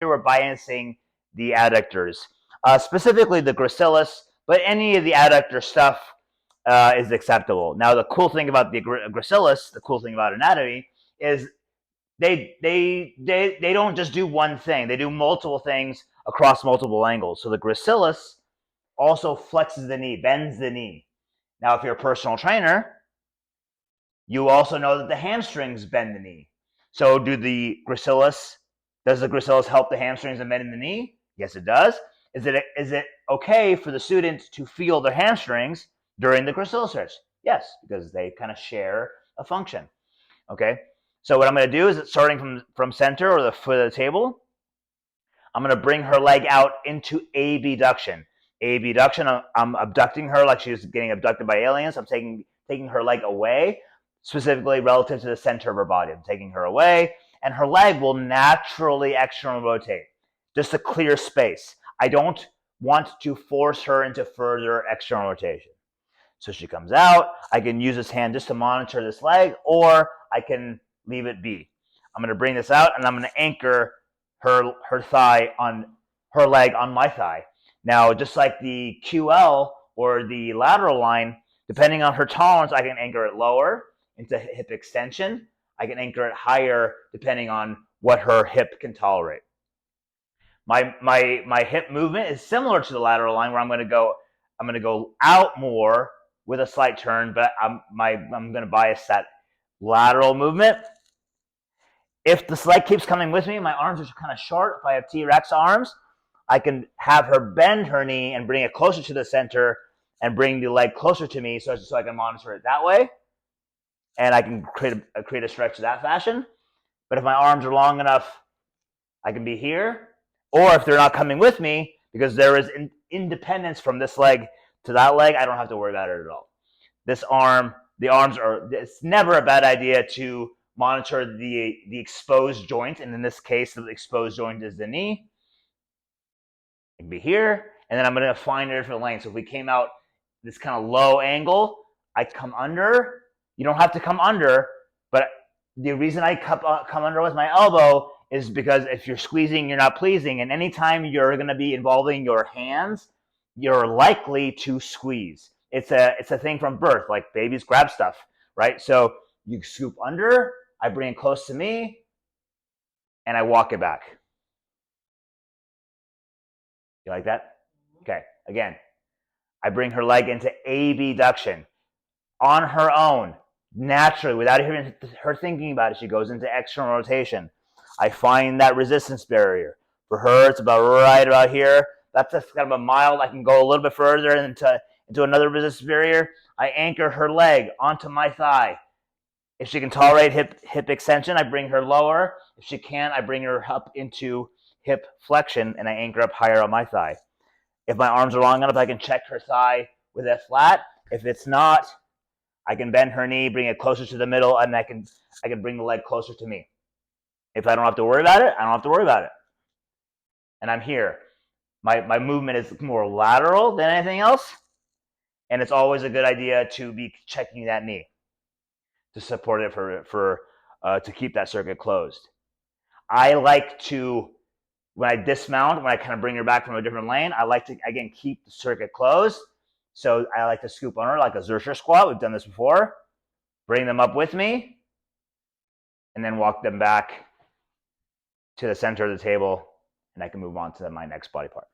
we're biasing the adductors, specifically the gracilis, but any of the adductor stuff is acceptable. Now, the cool thing about the gracilis, the cool thing about anatomy, is they don't just do one thing. They do multiple things across multiple angles. So the gracilis also flexes the knee, bends the knee. Now, if you're a personal trainer, you also know that the hamstrings bend the knee. So does the gracilis help the hamstrings and bend in the knee? Yes, it does. Is it okay for the student to feel their hamstrings during the gracilis stretch? Yes, because they kind of share a function. Okay, so what I'm going to do is, starting from center or the foot of the table, I'm going to bring her leg out into abduction. Abduction, I'm abducting her like she's getting abducted by aliens. I'm taking her leg away, specifically relative to the center of her body. I'm taking her away, and her leg will naturally external rotate, just a clear space. I don't want to force her into further external rotation. So she comes out. I can use this hand just to monitor this leg, or I can leave it be. I'm going to bring this out, and I'm going to anchor her thigh on her leg on my thigh. Now, just like the QL or the lateral line, depending on her tolerance, I can anchor it lower into hip extension. I can anchor it higher depending on what her hip can tolerate. My hip movement is similar to the lateral line, where I'm going to go out more with a slight turn, but I'm going to bias that lateral movement. If the leg keeps coming with me, my arms are kind of short. If I have T-Rex arms, I can have her bend her knee and bring it closer to the center and bring the leg closer to me, so I can monitor it that way, and I can create a stretch in that fashion. But if my arms are long enough, I can be here. Or if they're not coming with me, because there is independence from this leg to that leg, I don't have to worry about it at all. It's never a bad idea to monitor the exposed joint, and in this case, the exposed joint is the knee. It can be here, and then I'm going to find a different lane. So if we came out this kind of low angle, I come under. You don't have to come under, but the reason I come under with my elbow is because if you're squeezing, you're not pleasing, and anytime you're going to be involving your hands, you're likely to squeeze. It's a thing from birth, like babies grab stuff, right? So you scoop under, I bring it close to me, and I walk it back. You like that? Okay, again, I bring her leg into abduction on her own, naturally, without even her thinking about it. She goes into external rotation. I find that resistance barrier. For her, it's right about here. That's kind of a mild. I can go a little bit further into another resistance barrier. I anchor her leg onto my thigh. If she can tolerate hip extension, I bring her lower. If she can't, I bring her up into hip flexion, and I anchor up higher on my thigh. If my arms are long enough, I can check her thigh with a flat. If it's not, I can bend her knee, bring it closer to the middle, and I can bring the leg closer to me. If I don't have to worry about it, I don't have to worry about it. And I'm here. My movement is more lateral than anything else, and it's always a good idea to be checking that knee to support it to keep that circuit closed. I like to, when I dismount, when I kind of bring her back from a different lane, I like to, again, keep the circuit closed. So I like to scoop on her like a Zercher squat. We've done this before. Bring them up with me, and then walk them back to the center of the table, and I can move on to my next body part.